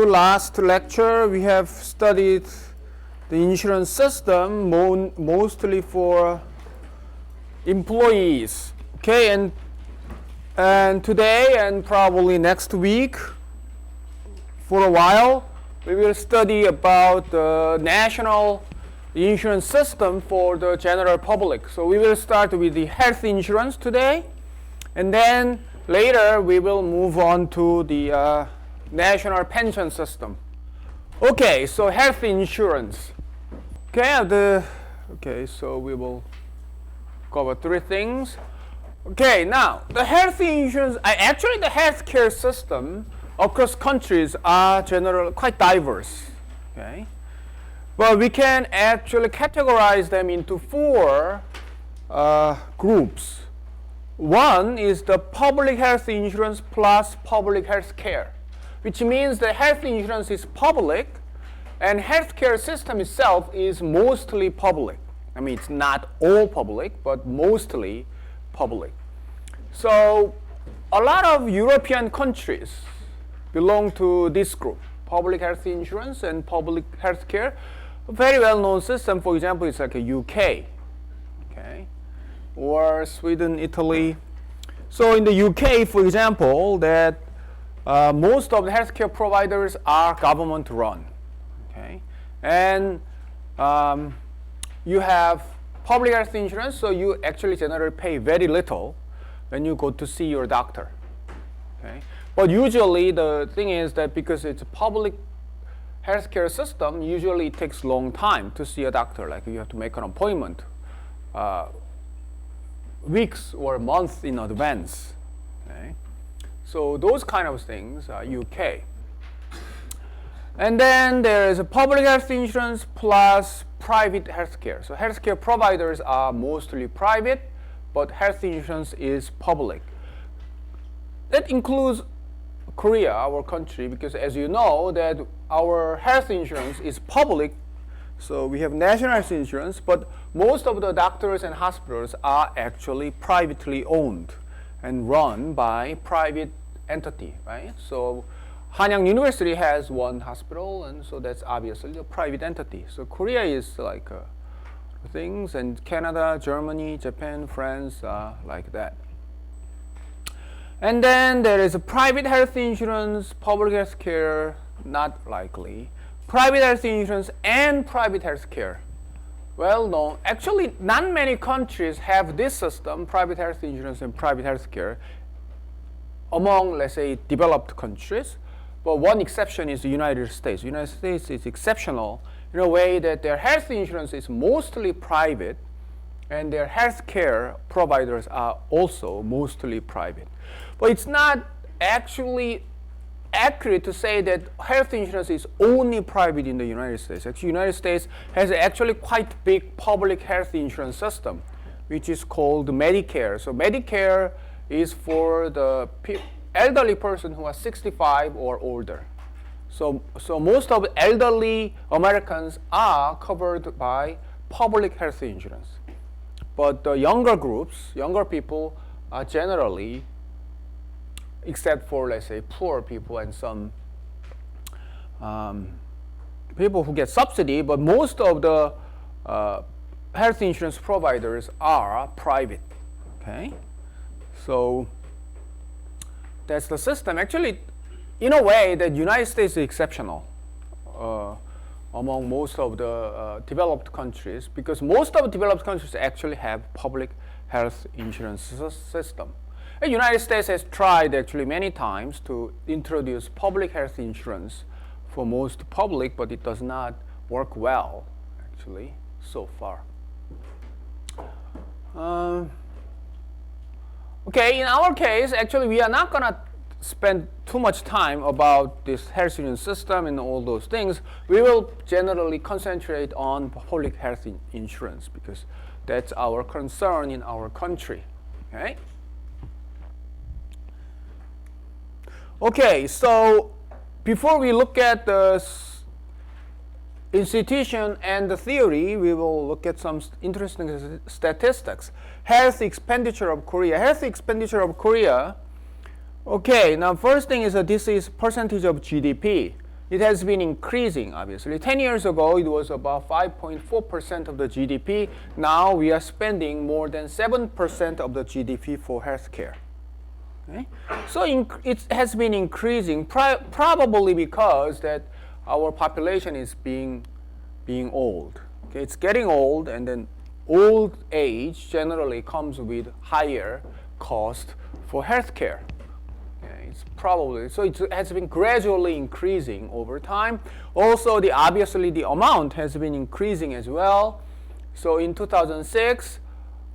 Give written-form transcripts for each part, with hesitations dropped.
last lecture, we have studied the insurance system mostly for employees. Okay, and today and probably next week, for a while, we will study about the national insurance system for the general public. So we will start with the health insurance today, and then later we will move on to the national pension system. Okay, so health insurance. Okay, so we will cover three things. Okay, now the health insurance, actually the healthcare system across countries are generally quite diverse. Okay, but we can actually categorize them into four groups. One is the public health insurance plus public health care, which means the health insurance is public and healthcare system itself is mostly public. I mean, it's not all public, but mostly public. So a lot of European countries belong to this group, public health insurance and public health care. A very well-known system, for example, is like a UK, okay, or Sweden, Italy. So in the UK, for example, that most of the healthcare providers are government-run, okay, and you have public health insurance, so you actually generally pay very little when you go to see your doctor, okay. But usually the thing is that because it's a public healthcare system, usually it takes a long time to see a doctor. Like you have to make an appointment weeks or months in advance. Okay? So those kind of things are UK. And then there is a public health insurance plus private healthcare. So healthcare providers are mostly private, but health insurance is public. That includes Korea, our country, because as you know that our health insurance is public, so we have national health insurance, but most of the doctors and hospitals are actually privately owned and run by private entity, right? So Hanyang University has one hospital, and so that's obviously a private entity. So Korea is like things, and Canada, Germany, Japan, France are like that. And then there is a private health insurance, public health care, not likely. Private health insurance and private health care. Well known. Actually, not many countries have this system, private health insurance and private health care, among, let's say, developed countries. But one exception is the United States. The United States is exceptional in a way that their health insurance is mostly private, and their health care providers are also mostly private. But it's not actually accurate to say that health insurance is only private in the United States. Actually, the United States has actually quite big public health insurance system, which is called Medicare. So Medicare is for the elderly person who are 65 or older. So most of the elderly Americans are covered by public health insurance. But the younger groups, younger people are generally, except for, let's say, poor people and some people who get subsidy, but most of the health insurance providers are private, okay? So that's the system. Actually, in a way, the United States is exceptional among most of the developed countries, because most of the developed countries actually have public health insurance system. The United States has tried actually many times to introduce public health insurance for most public, but it does not work well, actually, so far. Okay, in our case, actually, we are not going to spend too much time about this health insurance system and all those things. We will generally concentrate on public health insurance because that's our concern in our country. Okay? Okay, so before we look at the institution and the theory, we will look at some interesting statistics. Health expenditure of Korea. Health expenditure of Korea. Okay, now first thing is that this is percentage of GDP. it has been increasing, obviously. 10 years ago, it was about 5.4% of the GDP. Now we are spending more than 7% of the GDP for healthcare. Okay? So it has been increasing, probably because that our population is being old. Okay? It's getting old, and then old age generally comes with higher cost for healthcare. It's probably, so it has been gradually increasing over time. Also, obviously the amount has been increasing as well. So in 2006,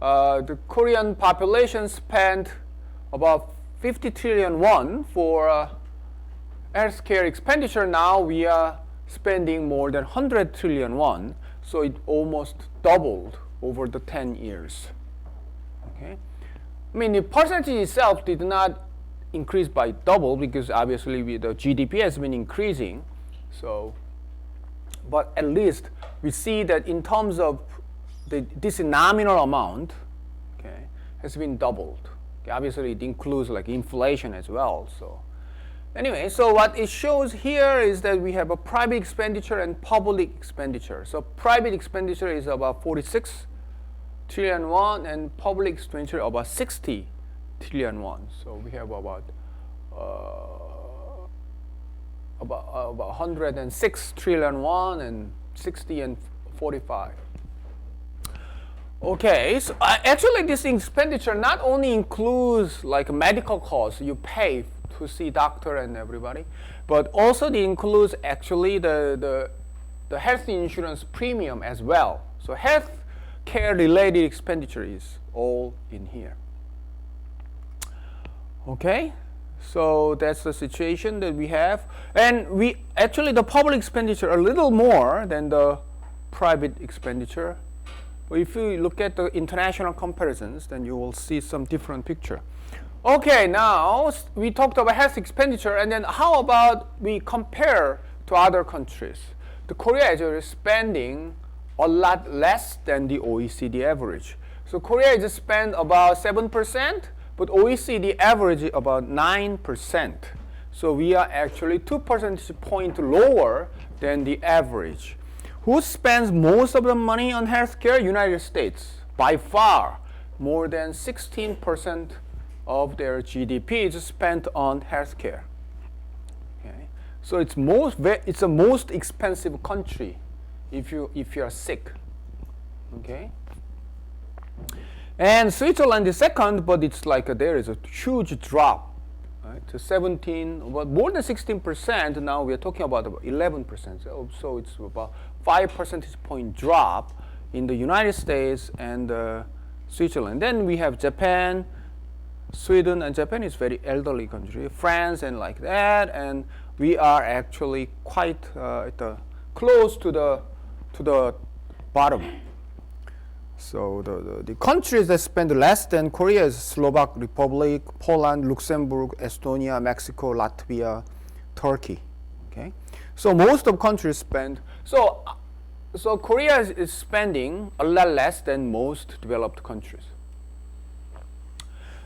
the Korean population spent about 50 trillion won for healthcare expenditure. Now we are spending more than 100 trillion won. So it almost doubled over the 10 years. Okay, I mean the percentage itself did not increase by double because obviously the GDP has been increasing. So, but at least we see that in terms of this nominal amount, okay, has been doubled. Okay, obviously it includes like inflation as well. So anyway, so what it shows here is that we have a private expenditure and public expenditure. So private expenditure is about 46 trillion won and public expenditure about 60 trillion won. So we have about 106 trillion won and 60 and 45. Okay, so actually this expenditure not only includes like medical costs you pay to see doctor and everybody, but also it includes actually the health insurance premium as well. So health care related expenditure is all in here. Okay, so that's the situation that we have, and we actually the public expenditure a little more than the private expenditure. But if you look at the international comparisons, then you will see some different picture. Okay, now we talked about health expenditure, and then how about we compare to other countries? The Korea is spending a lot less than the OECD average. So Korea is spend about 7%. But OECD average is about 9%. So we are actually 2 percentage points lower than the average. Who spends most of the money on healthcare? United States. By far, more than 16% of their GDP is spent on healthcare. Okay? So it's the most expensive country if you are sick. Okay? And Switzerland is second, but it's like there is a huge drop, right? To 17, well, more than 16%. Now we are talking about 11%. So it's about 5 percentage point drop in the United States and Switzerland. Then we have Japan, Sweden, and Japan is very elderly country. France and like that, and we are actually quite close to the bottom. So the countries that spend less than Korea is Slovak Republic, Poland, Luxembourg, Estonia, Mexico, Latvia, Turkey. Okay, so most of countries spend. So Korea is spending a lot less than most developed countries.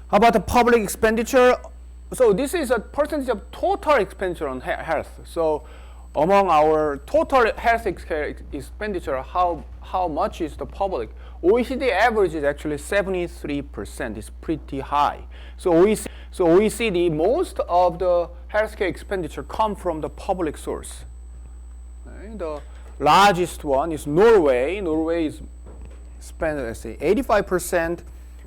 How about the public expenditure? So this is a percentage of total expenditure on health. So among our total health expenditure, how much is the public? OECD average is actually 73%. It's pretty high. So OECD, most of the healthcare expenditure come from the public source. Okay? The largest one is Norway. Norway is spend, let's say, 85%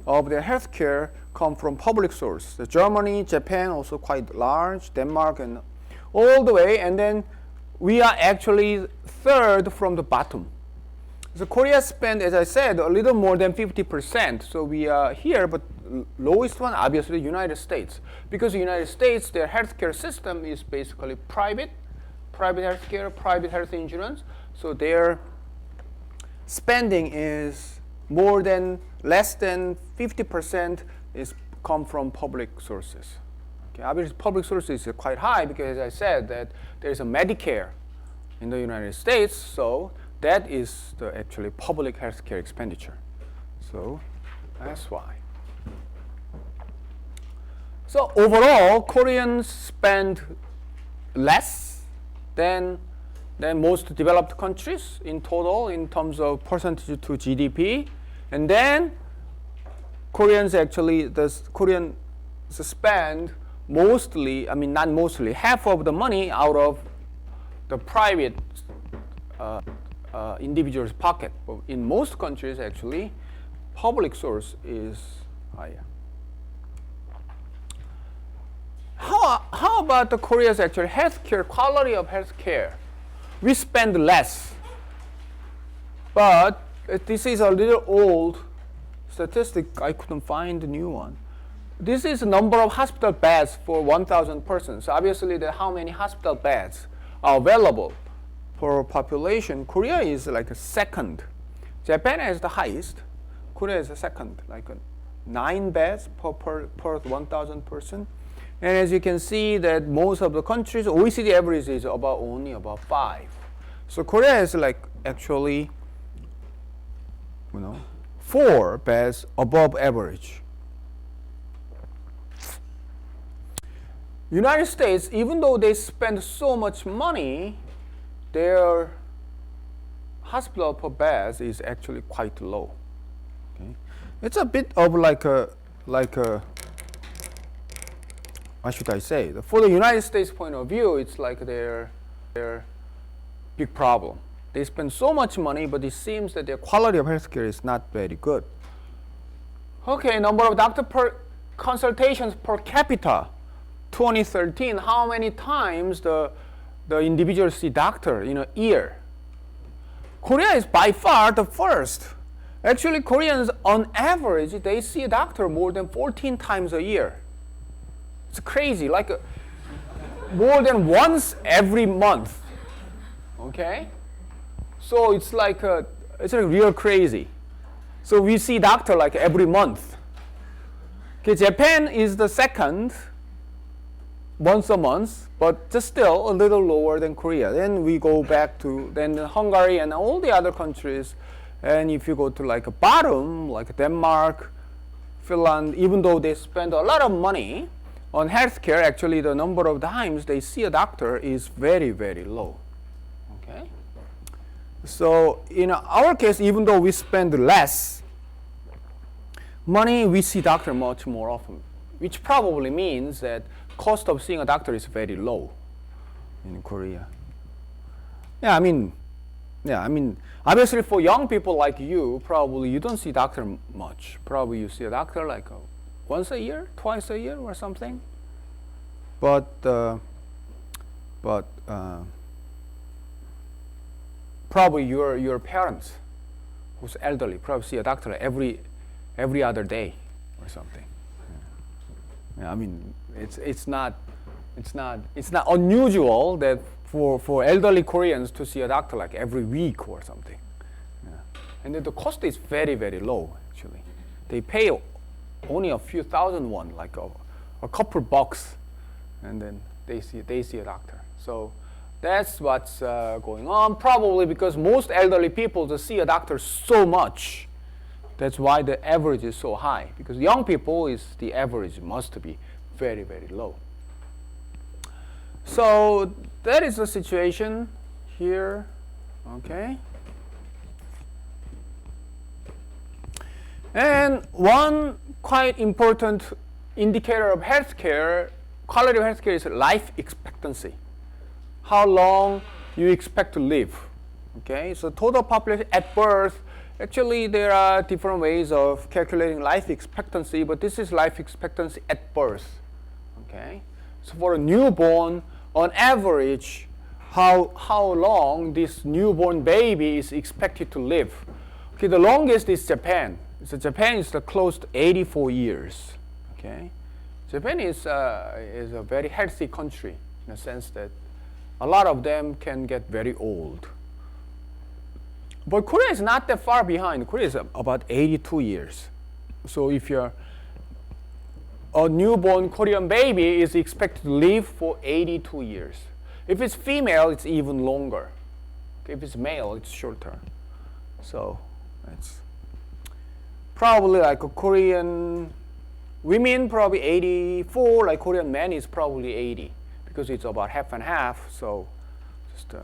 of their healthcare come from public source. The Germany, Japan also quite large, Denmark, and all the way, and then we are actually third from the bottom. So Korea spent, as I said, a little more than 50%. So we are here, but lowest one, obviously, United States. Because the United States, their healthcare system is basically private healthcare, private health insurance. So their spending is less than 50% is come from public sources. Okay, obviously, public sources is quite high because, as I said, that there is a Medicare in the United States. So that is the actually public healthcare expenditure. So that's why. So overall, Koreans spend less than most developed countries in total in terms of percentage to GDP. And then Koreans spend mostly, I mean not mostly, half of the money out of the private individual's pocket. But in most countries actually, public source is higher. How about the Korea's actual healthcare, quality of healthcare? We spend less, but this is a little old statistic. I couldn't find a new one. This is the number of hospital beds for 1,000 persons. Obviously, how many hospital beds are available per population. Korea is like a second. Japan has the highest. Korea is a second, like 9 beds per 1,000 person. And as you can see that most of the countries, OECD average is only about 5. So Korea is like actually, 4 beds above average. United States, even though they spend so much money, their hospital per bed is actually quite low. Okay? It's a bit of like a what should I say? For the United States point of view, it's like their big problem. They spend so much money, but it seems that their quality of healthcare is not very good. Okay, number of doctor consultations per capita, 2013. How many times the individual see doctor in a year? Korea is by far the first. Actually, Koreans on average they see a doctor more than 14 times a year. It's crazy, like more than once every month. Okay, so it's like real crazy. So we see doctor like every month. Okay, Japan is the second, once a month, but just still a little lower than Korea. Then we go back to Hungary and all the other countries. And if you go to like a bottom, like Denmark, Finland, even though they spend a lot of money on healthcare, actually the number of times they see a doctor is very, very low. Okay? So in our case, even though we spend less money, we see doctor much more often, which probably means that cost of seeing a doctor is very low in Korea. I mean, obviously for young people like you, probably you don't see doctor much. Probably you see a doctor like once a year, twice a year, or something. But probably your parents, who's elderly, probably see a doctor every other day, or something. I mean, it's not unusual that for elderly Koreans to see a doctor like every week or something. And then the cost is very, very low. Actually, they pay only a few thousand won, like a couple bucks, and then they see a doctor. So that's what's going on. Probably because most elderly people just see a doctor so much. That's why the average is so high. Because young people the average must be very, very low. So that is the situation here. Okay. And one quite important indicator of healthcare, quality of healthcare, is life expectancy. How long you expect to live. Okay, so total population at birth, actually there are different ways of calculating life expectancy, but this is life expectancy at birth. Okay, so for a newborn, on average, how long this newborn baby is expected to live. Okay, the longest is Japan. So Japan is close to 84 years. Okay, Japan is a very healthy country in the sense that a lot of them can get very old. But Korea is not that far behind. Korea is about 82 years. So if you're a newborn Korean baby is expected to live for 82 years. If it's female, it's even longer. Okay, if it's male, it's shorter. So it's probably like a Korean women probably 84, like Korean men is probably 80 because it's about half and half. So just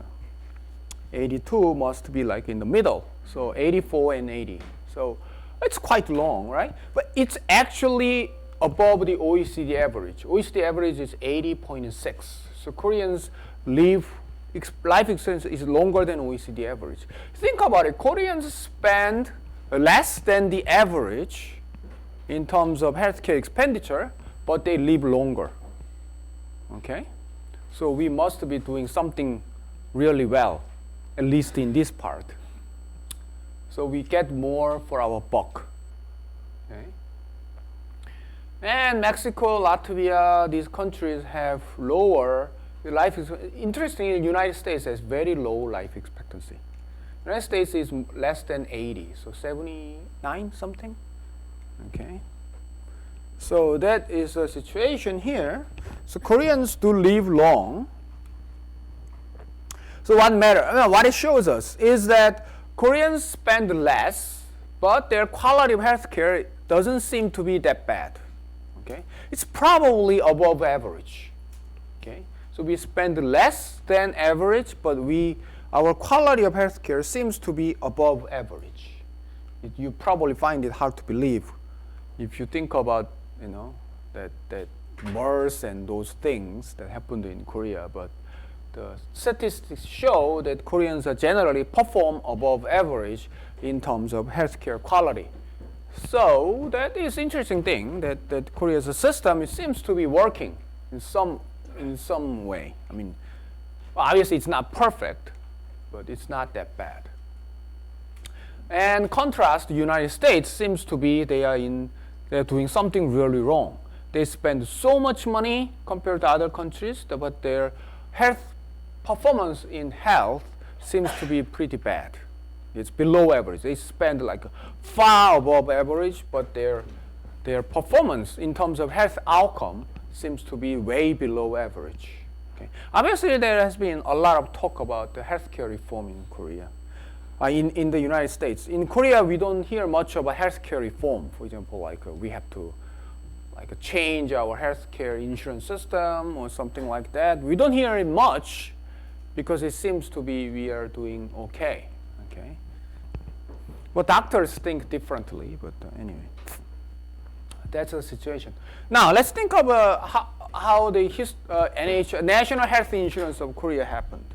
82 must be like in the middle. So 84 and 80. So it's quite long, right? But it's actually above the OECD average. OECD average is 80.6. So Koreans life expectancy is longer than OECD average. Think about it. Koreans spend less than the average in terms of healthcare expenditure, but they live longer. Okay? So we must be doing something really well, at least in this part. So we get more for our buck. Okay? And Mexico, Latvia, these countries have lower life expectancy. Interestingly, the United States has very low life expectancy. The United States is less than 80, so 79 something. Okay. So that is a situation here. So Koreans do live long. So what it shows us is that Koreans spend less, but their quality of healthcare doesn't seem to be that bad. Okay? It's probably above average. Okay? So we spend less than average, but our quality of healthcare seems to be above average. You probably find it hard to believe if you think about, that MERS and those things that happened in Korea. But the statistics show that Koreans are generally perform above average in terms of healthcare quality. So that is interesting thing that Korea's system seems to be working in some way. I mean, obviously it's not perfect, but it's not that bad. And contrast, the United States seems to be they're doing something really wrong. They spend so much money compared to other countries, but their health performance in health seems to be pretty bad. It's below average. They spend like far above average, but their performance in terms of health outcome seems to be way below average. Okay. Obviously, there has been a lot of talk about the healthcare reform in Korea. In the United States. In Korea, we don't hear much about healthcare reform. For example, we have to change our healthcare insurance system or something like that. We don't hear it much because it seems to be we are doing okay. Okay. Well, doctors think differently, but anyway, that's the situation. Now let's think of how the National Health Insurance of Korea happened.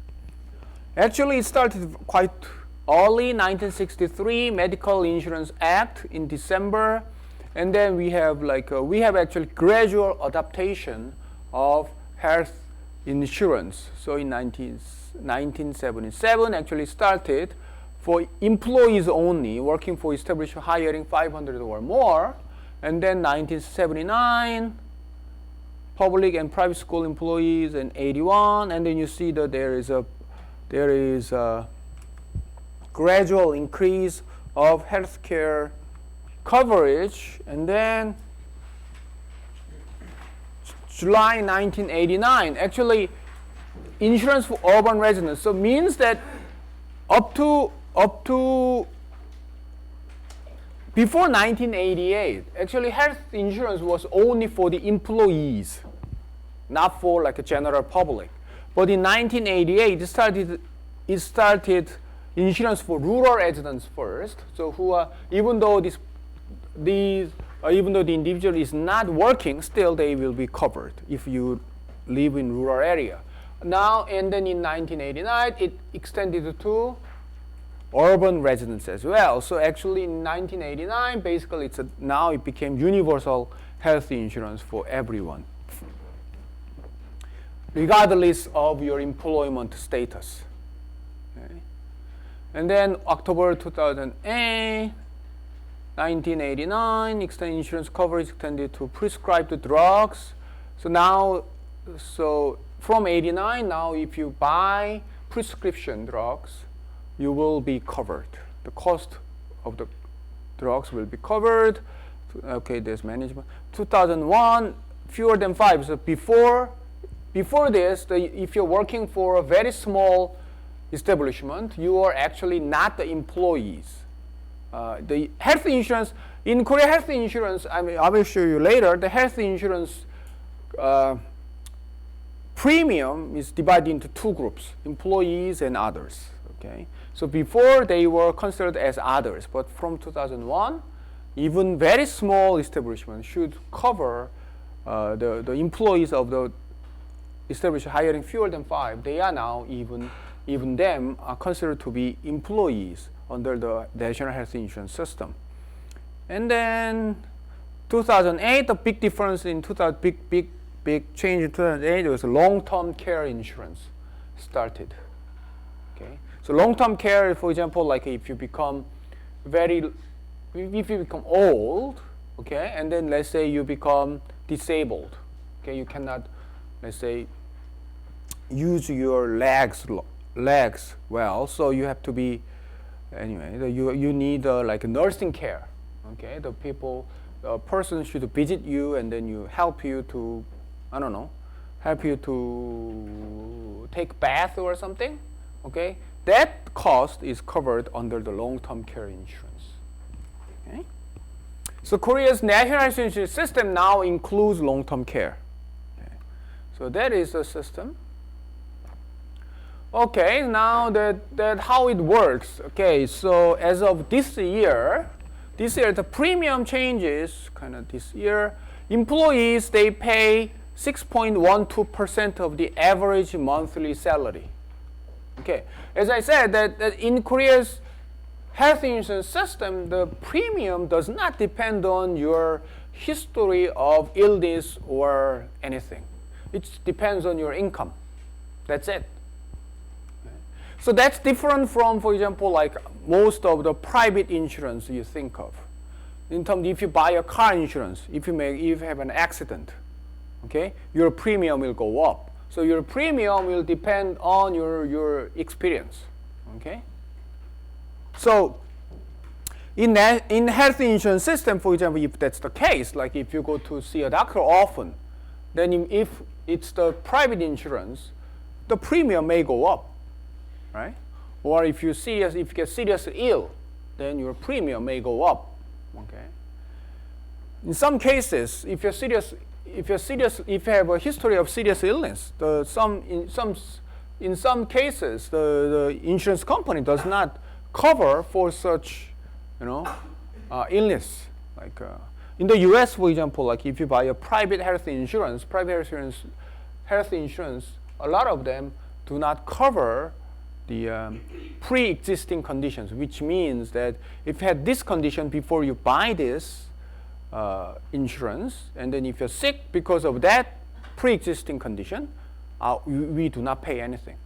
Actually, it started quite early, 1963, Medical Insurance Act in December, and then we have actually gradual adaptation of health insurance. So in 1977, actually started for employees only, working for establishment hiring 500 or more, and then 1979, public and private school employees, and 81, and then you see that there is a gradual increase of healthcare coverage, and then July 1989, actually insurance for urban residents. So means that up to before 1988, actually health insurance was only for the employees, not for like a general public. But in 1988, it started insurance for rural residents first. So even though the individual is not working, still they will be covered if you live in rural area. Now and then in 1989, it extended to urban residents as well. So actually in 1989, basically now it became universal health insurance for everyone, regardless of your employment status. Okay. And then October 2008, 1989, extended insurance coverage extended to prescribed drugs. So from 89, now if you buy prescription drugs, you will be covered. The cost of the drugs will be covered. Okay, there's management. 2001, fewer than 5. So before this, if you're working for a very small establishment, you are actually not the employees. The health insurance, in Korea, health insurance, I will show you later, the health insurance premium is divided into two groups, employees and others. Okay, so before they were considered as others, but from 2001, even very small establishments should cover the employees of the establishment hiring fewer than 5. They are now even them are considered to be employees under the National Health Insurance System. And then 2008, the big difference in big change in 2008 was long-term care insurance started. Okay, so long-term care, for example, like if you become old, okay, and then let's say you become disabled, okay, you cannot, let's say, use your legs well, so you have to be, anyway, you need like nursing care, okay, the person should visit you and then help you to, I don't know, help you to take bath or something, okay, that cost is covered under the long-term care insurance. Okay? So Korea's national health insurance system now includes long-term care. Okay. So that is the system. Okay, now that how it works. Okay, so as of this year the premium changes kind of this year. Employees, they pay 6.12% of the average monthly salary. Okay, as I said, that in Korea's health insurance system, the premium does not depend on your history of illness or anything. It depends on your income. That's it. So that's different from, for example, like most of the private insurance you think of. In terms, if you buy a car insurance, if you have an accident, okay, your premium will go up. So your premium will depend on your experience, okay. So in health insurance system, for example, if that's the case, like if you go to see a doctor often, then if it's the private insurance, the premium may go up, right? Or if you get seriously ill, then your premium may go up. Okay. In some cases, if you have a history of serious illness, in some cases the insurance company does not cover for such, illness. Like in the U.S., for example, like if you buy a private health insurance, a lot of them do not cover the pre-existing conditions, which means that if you had this condition before you buy this insurance, and then if you're sick because of that pre-existing condition, we do not pay anything.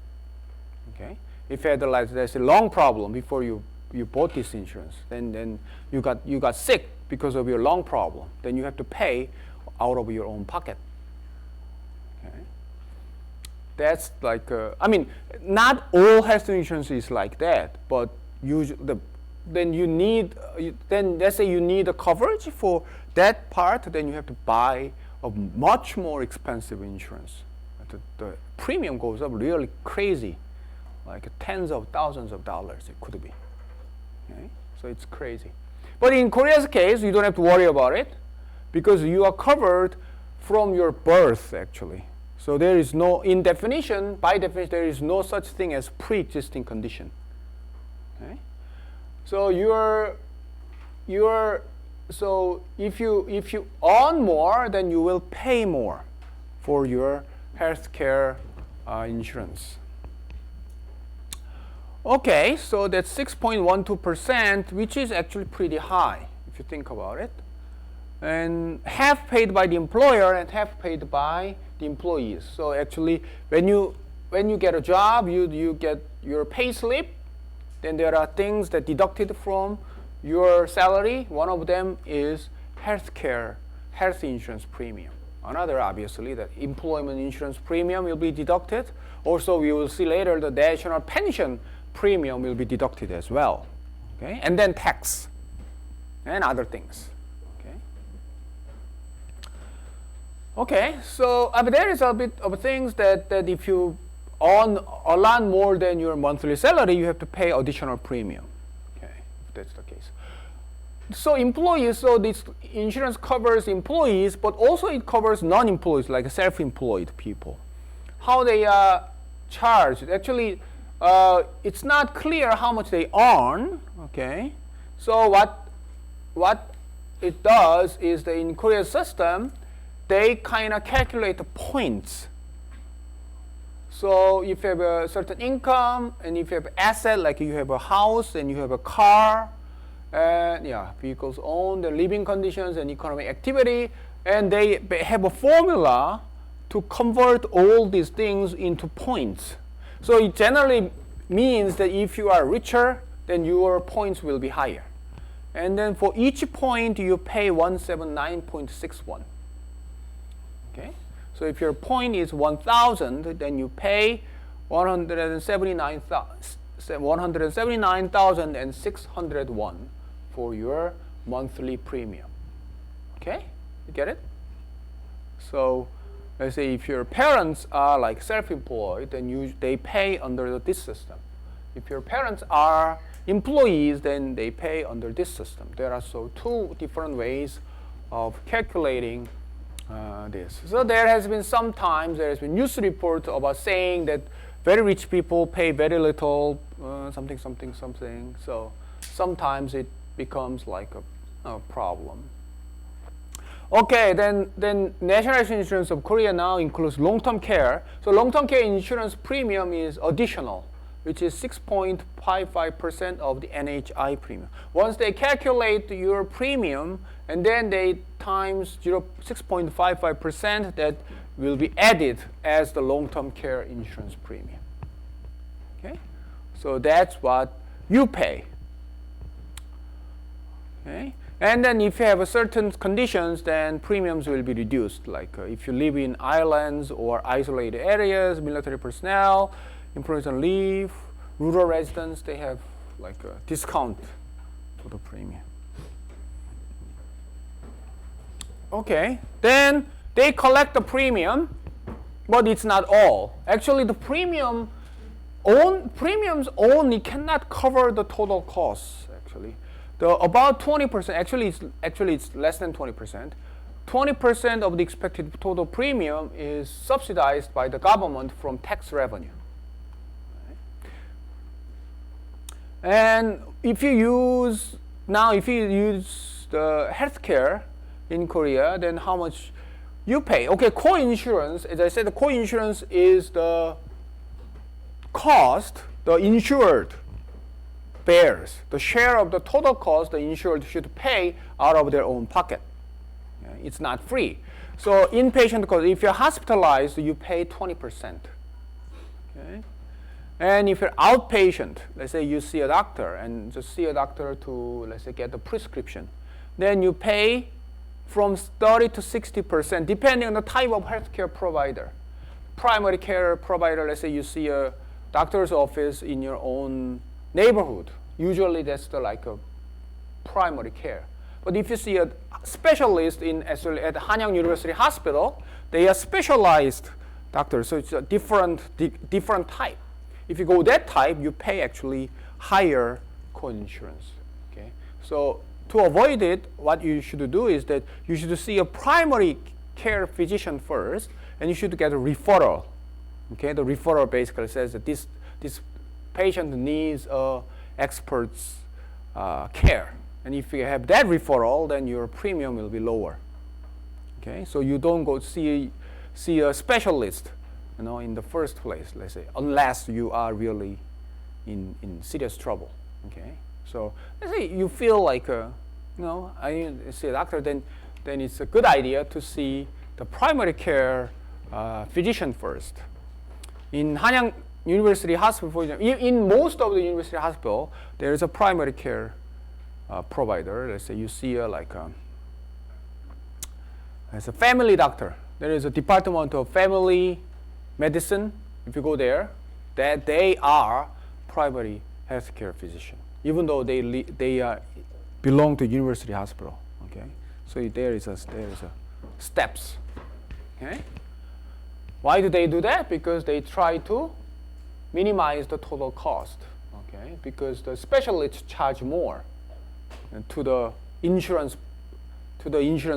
Okay, if you had there's a lung problem before you bought this insurance, then you got sick because of your lung problem, then you have to pay out of your own pocket. Okay. That's like, not all health insurance is like that, but usually, then let's say you need a coverage for that part, then you have to buy a much more expensive insurance. The premium goes up really crazy, like tens of thousands of dollars it could be. Okay? So it's crazy. But in Korea's case, you don't have to worry about it because you are covered from your birth, actually. So there is no, by definition, there is no such thing as pre-existing condition. Okay? So so if you earn more, then you will pay more for your healthcare insurance. Okay, so that's 6.12%, which is actually pretty high if you think about it. And half paid by the employer and half paid by the employees. So actually, when you get a job, you get your pay slip. Then there are things that deducted from your salary. One of them is health insurance premium. Another, obviously, the employment insurance premium will be deducted. Also, we will see later the national pension premium will be deducted as well. Okay, and then tax and other things. Okay, so there is a bit of things that if you earn a lot more than your monthly salary, you have to pay additional premium. Okay, if that's the case. So employees, so this insurance covers employees, but also it covers non-employees, like self-employed people. how they are charged. Actually, it's not clear how much they earn. Okay, so what it does is that in Korea system, they kind of calculate the points. So if you have a certain income and if you have asset, like you have a house and you have a car, and vehicles owned, the living conditions and economic activity, and they have a formula to convert all these things into points. So it generally means that if you are richer, then your points will be higher. And then for each point, you pay 179.61. Okay? So if your point is 1,000, then you pay 179,601 for your monthly premium. Okay? You get it? So let's say if your parents are like self-employed, then they pay under this system. If your parents are employees, then they pay under this system. There are so two different ways of calculating this. So there has been news report about saying that very rich people pay very little, something. So sometimes it becomes like a problem. Okay, then National Insurance of Korea now includes long-term care. So long-term care insurance premium is additional, which is 6.55% of the NHI premium. Once they calculate your premium and then they times 6.55%, that will be added as the long-term care insurance premium. Okay, so that's what you pay. Okay. And then if you have a certain conditions, then premiums will be reduced. Like if you live in islands or isolated areas, military personnel, employees on leave, rural residents, they have like a discount for the premium. Okay, then they collect the premium, but it's not all. Actually, the premiums only cannot cover the total costs. Actually. About 20%, actually it's less than 20%. 20% of the expected total premium is subsidized by the government from tax revenue. And if you use the healthcare in Korea, then how much you pay? Okay, co-insurance, as I said, the co-insurance is the cost the insured bears, the share of the total cost the insured should pay out of their own pocket. It's not free. So inpatient cost, if you're hospitalized, you pay 20%. Okay? And if you're outpatient, let's say you see a doctor and just see a doctor to, let's say, get a prescription, then you pay from 30 to 60%, depending on the type of healthcare provider. Primary care provider, let's say you see a doctor's office in your own neighborhood. Usually that's like a primary care. But if you see a specialist at Hanyang University Hospital, they are specialized doctors, so it's a different type. If you go that type, you pay actually higher co-insurance. Okay? So to avoid it, what you should do is that you should see a primary care physician first, and you should get a referral. Okay? The referral basically says that this patient needs expert's care. And if you have that referral, then your premium will be lower. Okay? So you don't go see a specialist, in the first place, let's say, unless you are really in serious trouble. Okay? So let's say you feel like I see a doctor, then it's a good idea to see the primary care physician first. In Hanyang University Hospital, for example, in most of the university hospital, there is a primary care provider. Let's say you see as a family doctor. There is a department of family medicine. If you go there, that they are primary healthcare physician, even though they belong to university hospital. Okay, so there is a steps. Okay, why do they do that? Because they try to minimize the total cost. Okay, because the specialists charge more to the insurance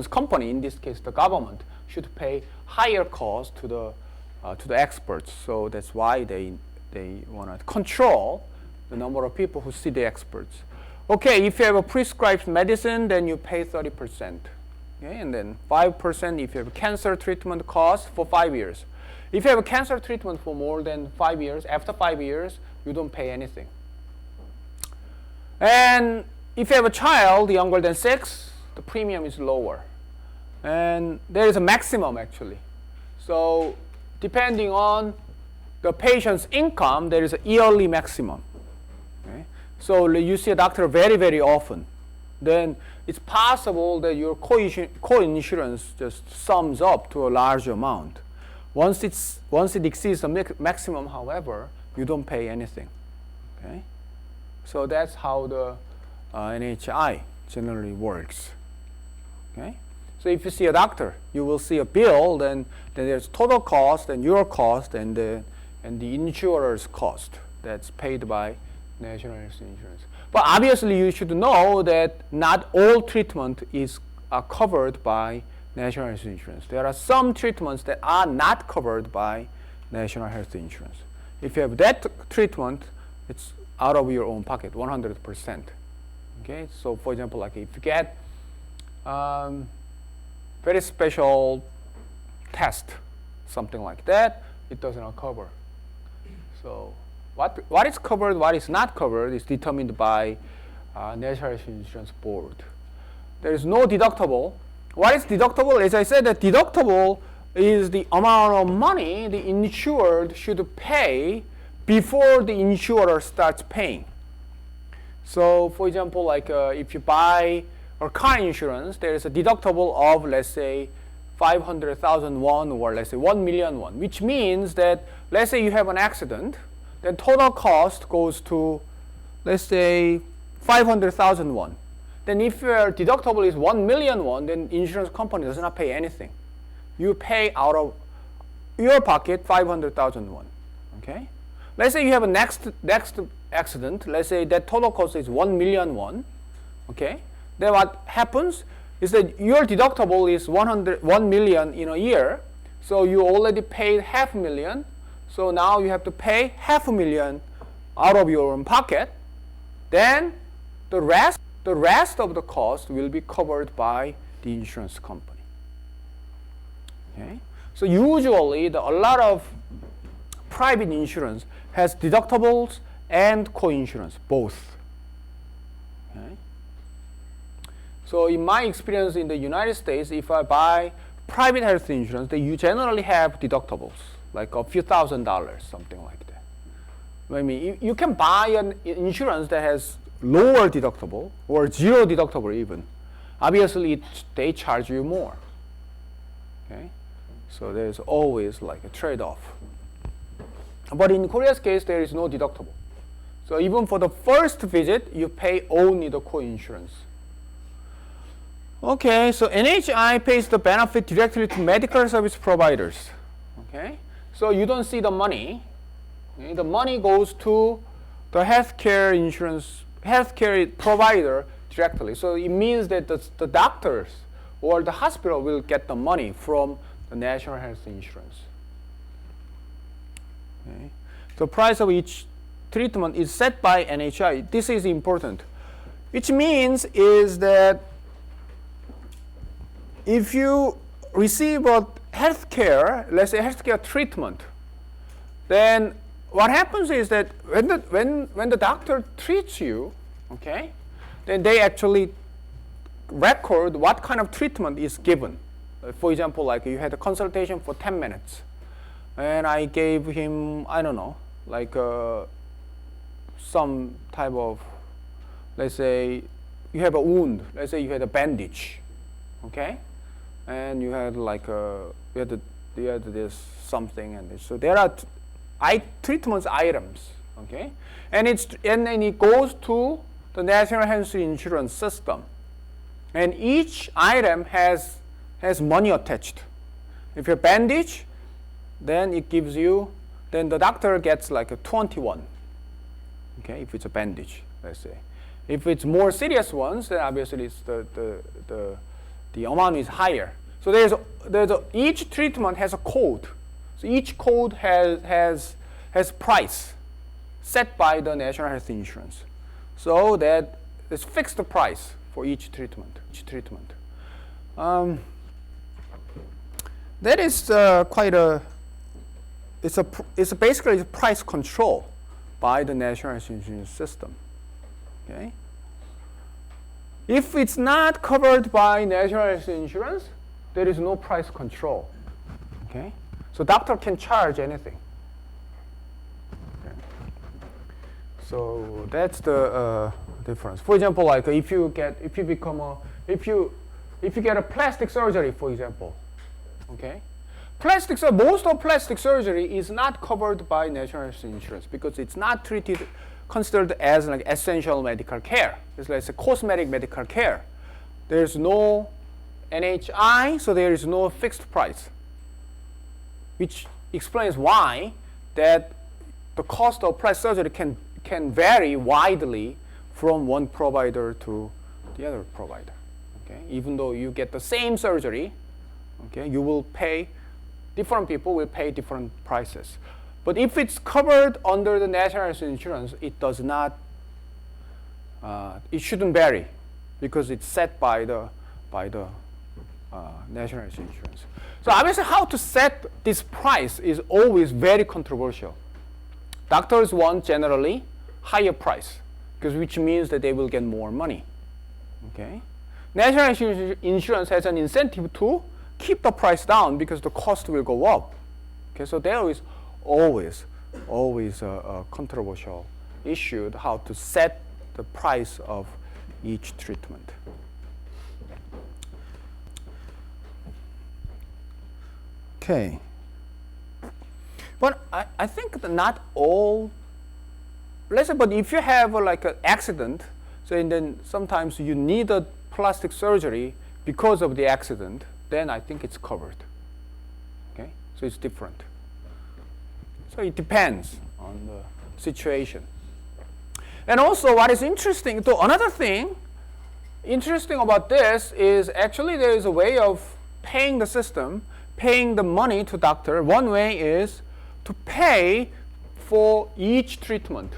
company. In this case, the government should pay higher cost to the to the experts. So that's why they want to control the number of people who see the experts. Okay, if you have a prescribed medicine, then you pay 30%. Okay, and then 5% if you have a cancer treatment cost for 5 years. If you have a cancer treatment for more than 5 years, after 5 years, you don't pay anything. And if you have a child younger than 6, the premium is lower. And there is a maximum actually. So depending on the patient's income, there is a yearly maximum. Okay? So you see a doctor very, very often. Then it's possible that your co-insurance just sums up to a large amount. Once it exceeds the maximum, however, you don't pay anything. Okay? So that's how the NHI generally works. Okay? So if you see a doctor, you will see a bill, then there's total cost and your cost and the insurer's cost that's paid by National Health Insurance. But obviously you should know that not all treatment are covered by National Health Insurance. There are some treatments that are not covered by National Health Insurance. If you have that treatment, it's out of your own pocket, 100%. Okay, so for example, like if you get very special test, something like that, it does not cover. So what is covered, what is not covered is determined by National Health Insurance Board. There is no deductible. What is deductible? As I said, the deductible is the amount of money the insured should pay before the insurer starts paying. So for example, like if you buy a car insurance, there is a deductible of, let's say, 500,000 won or let's say 1 million won, which means that let's say you have an accident, then total cost goes to, let's say, 500,000 won. Then if your deductible is 1 million won, then insurance company does not pay anything. You pay out of your pocket 500,000 won. Okay? Let's say you have a next accident. Let's say that total cost is 1 million won. Okay? Then what happens is that your deductible is 1 million in a year. So you already paid $500,000. So now you have to pay $500,000 out of your own pocket. Then the rest of the cost will be covered by the insurance company. Okay? So usually a lot of private insurance has deductibles and co-insurance, both. Okay? So in my experience in the United States, if I buy private health insurance, they generally have deductibles, like a few $1,000s, something like that. I mean, you can buy an insurance that has lower deductible or zero deductible even. Obviously, they charge you more. Okay? So there's always like a trade-off. But in Korea's case, there is no deductible. So even for the first visit, you pay only the co-insurance. Okay, so NHI pays the benefit directly to medical service providers. Okay, so you don't see the money. Okay? The money goes to the healthcare provider directly. So it means that the doctors or the hospital will get the money from the National Health Insurance. Okay. The price of each treatment is set by NHI. This is important, which means is that if you receive a healthcare, let's say healthcare treatment, then what happens is that when the doctor treats you, okay, then they actually record what kind of treatment is given. For example, like you had a consultation for 10 minutes, and I gave him, I don't know, like some type of, let's say you have a wound, let's say you had a bandage, okay, and you had like you had this something, and this. So there are treatment items, okay, and then it goes to the National Health Insurance system, and each item has money attached. If you bandage, then it gives you, then the doctor gets like a 21, okay, if it's a bandage, let's say. If it's more serious ones, then obviously it's the amount is higher. So each treatment has a code. So each code has price set by the National Health Insurance. So that it's fixed price for each treatment. That is quite a. It's basically price control by the National Health Insurance system. Okay. If it's not covered by National Health Insurance, there is no price control. Okay. So doctor can charge anything. Okay. So that's the difference. For example, like if you get a plastic surgery, for example, okay, most of plastic surgery is not covered by National Health Insurance because it's not considered as like essential medical care. It's like a cosmetic medical care. There's no NHI, so there is no fixed price, which explains why that the cost of plastic surgery can vary widely from one provider to the other provider. Okay, even though you get the same surgery, okay, different people will pay different prices. But if it's covered under the National Health Insurance, it does not. It shouldn't vary because it's set by the National Health Insurance. So obviously, how to set this price is always very controversial. Doctors want generally higher price, which means that they will get more money. Okay, National Health Insurance has an incentive to keep the price down because the cost will go up. Okay, so there is always a controversial issue how to set the price of each treatment. Okay, but I think that not all. Let's say, but if you have like an accident, so and then sometimes you need a plastic surgery because of the accident, then I think it's covered. Okay, so it's different. So it depends on the situation. And also, what is interesting, so another thing interesting about this is actually there is a way of paying the system, paying the money to doctor. One way is to pay for each treatment.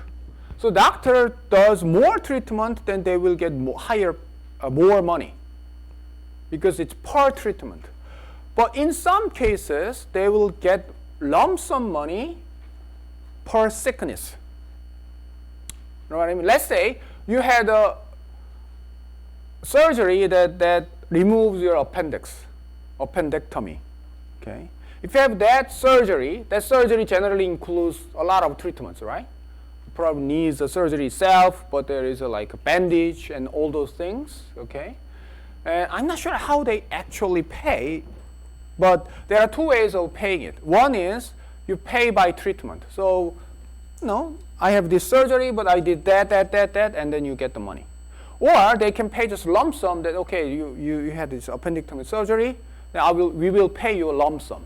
So doctor does more treatment, then they will get more money because it's per treatment. But in some cases, they will get lump sum money per sickness. You know what I mean? Let's say you had a surgery that removes your appendectomy. Okay? If you have that surgery generally includes a lot of treatments, right? Probably needs the surgery itself, but there is like a bandage and all those things. Okay? And I'm not sure how they actually pay, but there are two ways of paying it. One is you pay by treatment. So, I have this surgery, but I did that, and then you get the money. Or they can pay just lump sum that, okay, you had this appendectomy surgery, then we will pay you a lump sum.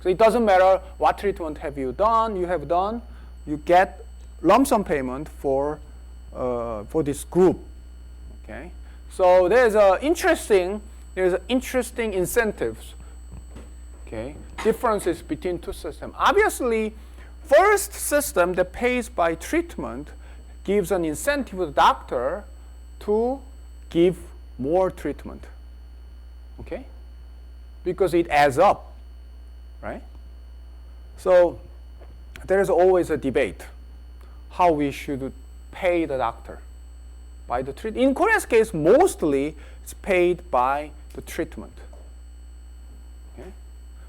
So it doesn't matter what treatment you have done, you get lump sum payment for this group. Okay? So there's interesting incentives. Okay, differences between two systems. Obviously, first system that pays by treatment gives an incentive to the doctor to give more treatment. Okay, because it adds up, right? So there is always a debate how we should pay the doctor by the treatment. In Korea's case, mostly it's paid by the treatment. Okay?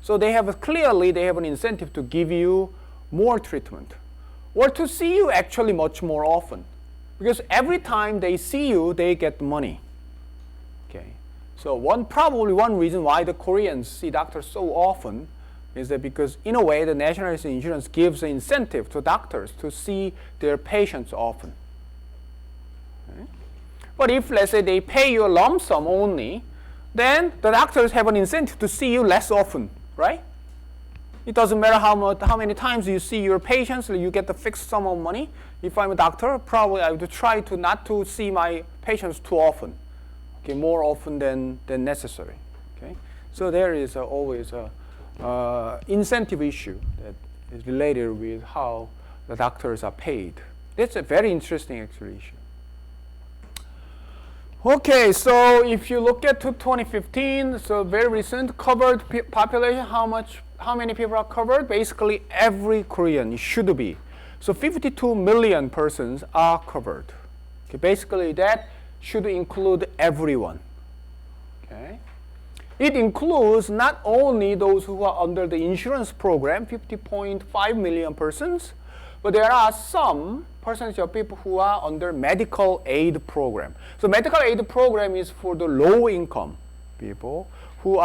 So they have an incentive to give you more treatment or to see you actually much more often, because every time they see you, they get money. Okay? So probably one reason why the Koreans see doctors so often is that because in a way the National Health Insurance gives an incentive to doctors to see their patients often. Okay? But if, let's say, they pay you a lump sum only, then the doctors have an incentive to see you less often, right? It doesn't matter how many times you see your patients, you get the fixed sum of money. If I'm a doctor, probably I would try to not to see my patients too often, okay, more often than necessary. Okay, so there is always a incentive issue that is related with how the doctors are paid. That's a very interesting actually issue. Okay, so if you look at 2015, so very recent covered population, how many people are covered? Basically every Korean should be. So 52 million persons are covered. Okay, basically that should include everyone. Okay. It includes not only those who are under the insurance program, 50.5 million persons, but there are some percentage of people who are under medical aid program. So medical aid program is for the low income people who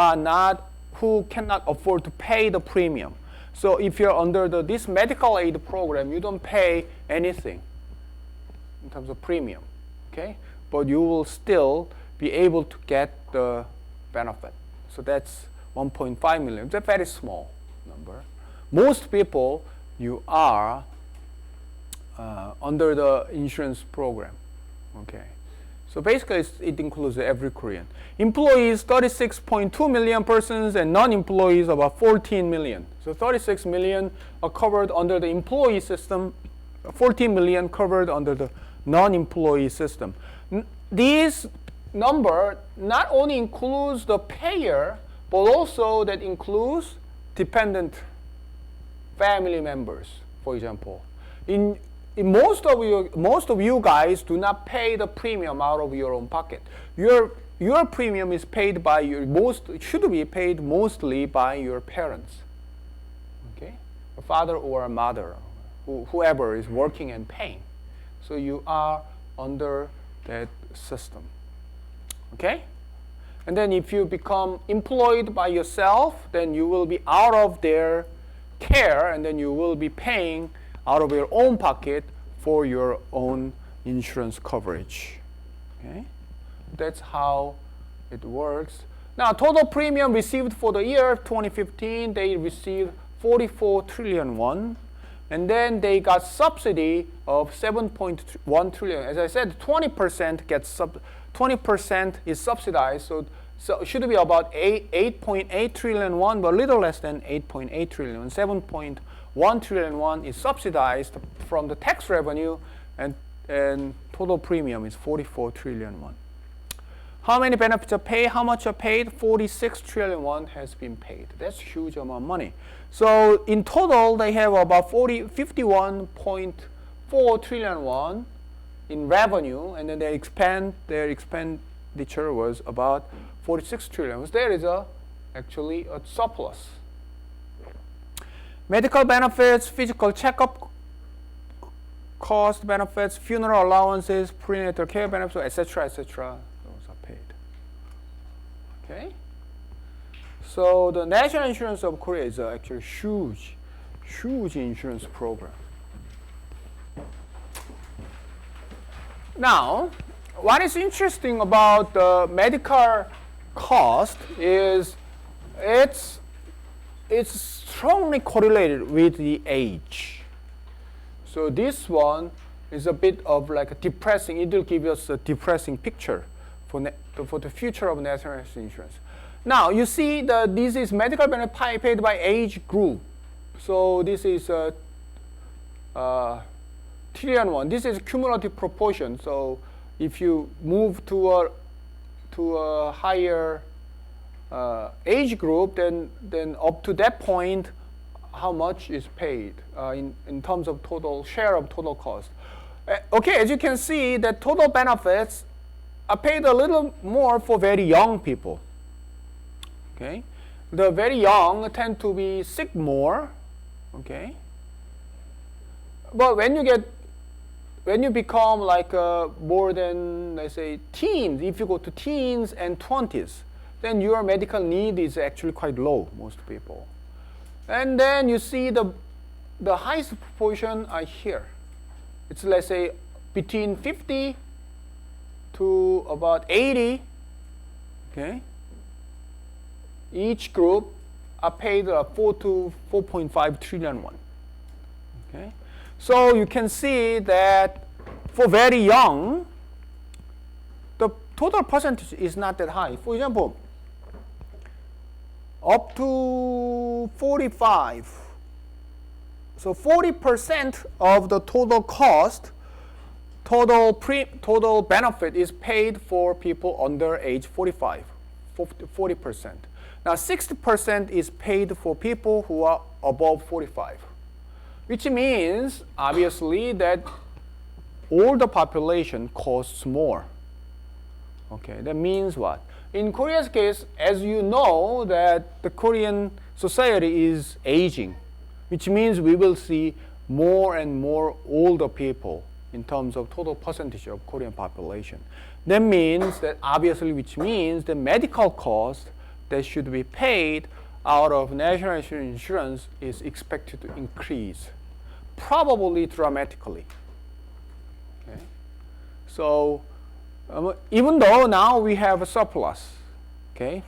cannot afford to pay the premium. So if you're under this medical aid program, you don't pay anything in terms of premium, okay? But you will still be able to get the benefit. So that's 1.5 million. It's a very small number. Most people, you are under the insurance program, okay? So basically, it includes every Korean. Employees, 36.2 million persons, and non-employees, about 14 million. So 36 million are covered under the employee system, 14 million covered under the non-employee system. This number not only includes the payer, but also that includes dependent family members, for example. Most of you guys do not pay the premium out of your own pocket. Your premium is paid by should be paid mostly by your parents. Okay? A father or a mother, whoever is working and paying. So you are under that system. Okay? And then if you become employed by yourself, then you will be out of their care, and then you will be paying out of your own pocket for your own insurance coverage. Okay? That's how it works. Now, total premium received for the year 2015, they received 44 trillion won. And then they got subsidy of 7.1 trillion. As I said, 20% is subsidized. So it should be about 8.8 trillion won, but a little less than 8.8 trillion. 7.1 trillion won is subsidized from the tax revenue, and total premium is 44 trillion won. How many benefits are paid? How much are paid? 46 trillion won has been paid. That's a huge amount of money. So in total, they have about 51.4 trillion won in revenue, and then their expenditure was about 46 trillion. So there is actually a surplus. Medical benefits, physical checkup cost benefits, funeral allowances, prenatal care benefits, etc., etc. Those are paid. Okay. So the national insurance of Korea is actually huge insurance program. Now, what is interesting about the medical cost is it's strongly correlated with the age. So this one is a bit of like a depressing. It will give us a depressing picture for the future of national insurance. Now you see that this is medical benefit paid by age group. So this is trillion won. This is cumulative proportion. So if you move to a higher age group, then up to that point, how much is paid in terms of total share of total cost. Okay, as you can see, that total benefits are paid a little more for very young people. Okay, the very young tend to be sick more. Okay, but when you become like more than, let's say, teens, if you go to teens and 20s, then your medical need is actually quite low, most people. And then you see the highest proportion are here. It's, let's say, between 50 to about 80. Okay. Each group are paid 4 to 4.5 trillion won. Okay. So you can see that for very young, the total percentage is not that high. For example, up to 45. So 40% of the total cost, total benefit is paid for people under age 45, 40%. Now 60% is paid for people who are above 45, which means obviously that older population costs more. Okay, that means what? In Korea's case, as you know, that the Korean society is aging, which means we will see more and more older people in terms of total percentage of Korean population. That means that obviously, which means the medical cost that should be paid out of national insurance is expected to increase, probably dramatically. Okay? So even though now we have a surplus, okay,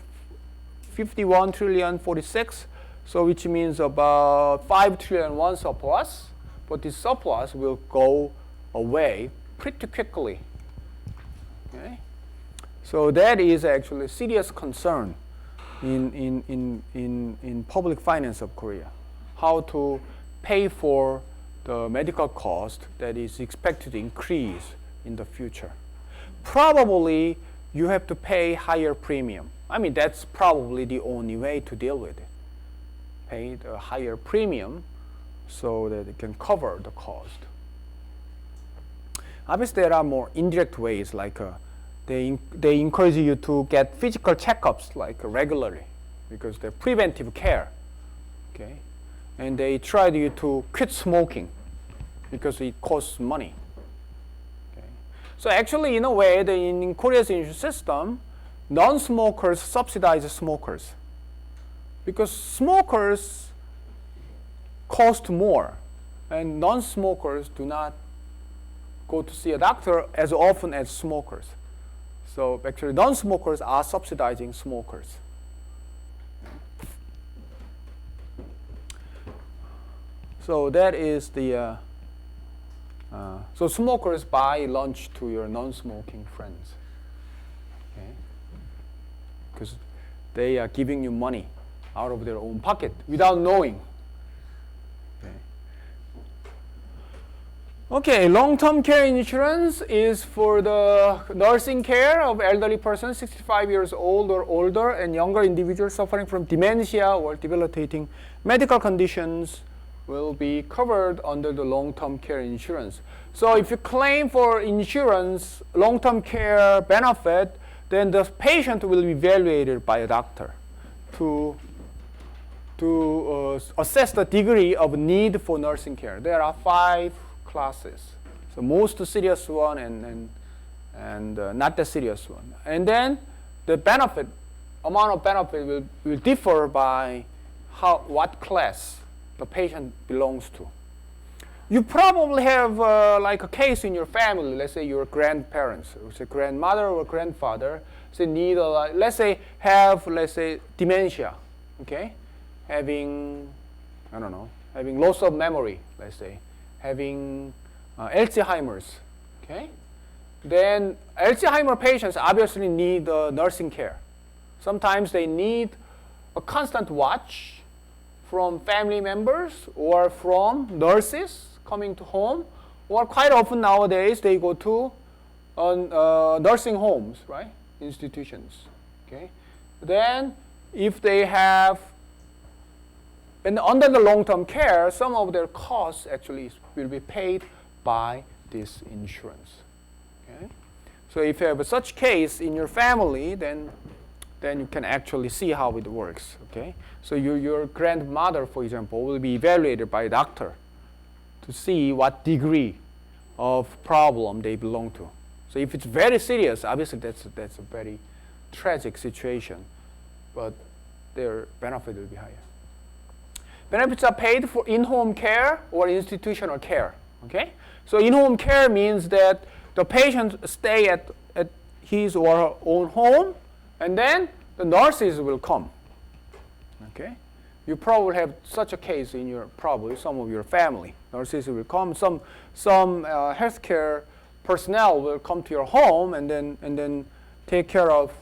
51 trillion 46, so which means about 5 trillion won surplus, but this surplus will go away pretty quickly. Okay? So that is actually a serious concern in public finance of Korea. How to pay for the medical cost that is expected to increase in the future. Probably you have to pay higher premium. I mean, that's probably the only way to deal with it. Pay the higher premium so that it can cover the cost. Obviously, there are more indirect ways, like they encourage you to get physical checkups like regularly, because they're preventive care. Okay, and they try you to quit smoking because it costs money. Okay, so actually, in a way, in Korea's insurance system, non-smokers subsidize smokers because smokers cost more, and non-smokers do not go to see a doctor as often as smokers. So actually, non-smokers are subsidizing smokers. So that is the, so smokers buy lunch to your non-smoking friends. Okay? Because they are giving you money out of their own pocket without knowing. Okay, long-term care insurance is for the nursing care of elderly persons 65 years old or older and younger individuals suffering from dementia or debilitating medical conditions will be covered under the long-term care insurance. So if you claim for insurance long-term care benefit, then the patient will be evaluated by a doctor to assess the degree of need for nursing care. There are 5 classes. So most serious one and not the serious one. And then the benefit, amount of benefit will differ by what class the patient belongs to. You probably have like a case in your family, let's say your grandparents, or say grandmother or grandfather, say need let's say dementia, okay? Having loss of memory, let's say. Having Alzheimer's, okay? Then Alzheimer patients obviously need nursing care. Sometimes they need a constant watch from family members or from nurses coming to home, or quite often nowadays they go to nursing homes, right? Institutions, okay? Then if they have, and under the long-term care, some of their costs actually will be paid by this insurance. Okay? So if you have such case in your family, then you can actually see how it works. Okay? So your grandmother, for example, will be evaluated by a doctor to see what degree of problem they belong to. So if it's very serious, obviously that's a very tragic situation, but their benefit will be higher. Benefits are paid for in-home care or institutional care. Okay? So in-home care means that the patient stay at his or her own home, and then the nurses will come. Okay? You probably have such a case in some of your family. Nurses will come. Some healthcare personnel will come to your home and then take care of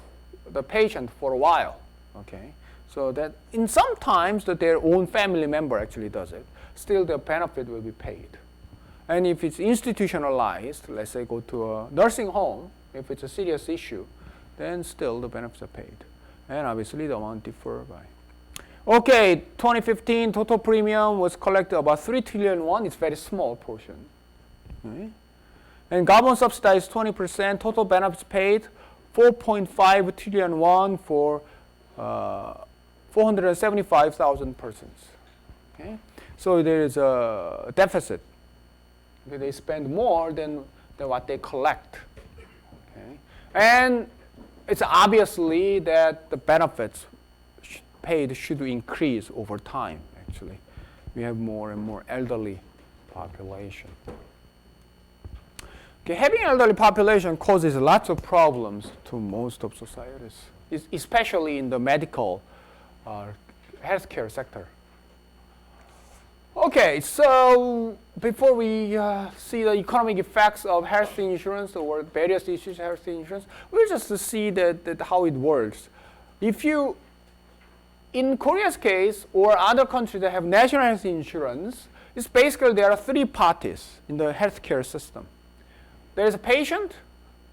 the patient for a while. Okay? So that in sometimes that their own family member actually does it, still the benefit will be paid. And if it's institutionalized, let's say go to a nursing home, if it's a serious issue, then still the benefits are paid. And obviously the amount differ by. Okay, 2015 total premium was collected about 3 trillion won. It's very small portion. Okay. And government subsidized 20%. Total benefits paid 4.5 trillion won for 475,000 persons. Okay. So there is a deficit. Okay. They spend more than what they collect. Okay. And it's obviously that the benefits paid should increase over time, actually. We have more and more elderly population. Okay, having elderly population causes lots of problems to most of societies, especially in the medical healthcare sector. Okay, so before we see the economic effects of health insurance or various issues of health insurance, we'll just see that how it works. If you, in Korea's case or other countries that have national health insurance, it's basically there are three parties in the healthcare system. There is a patient,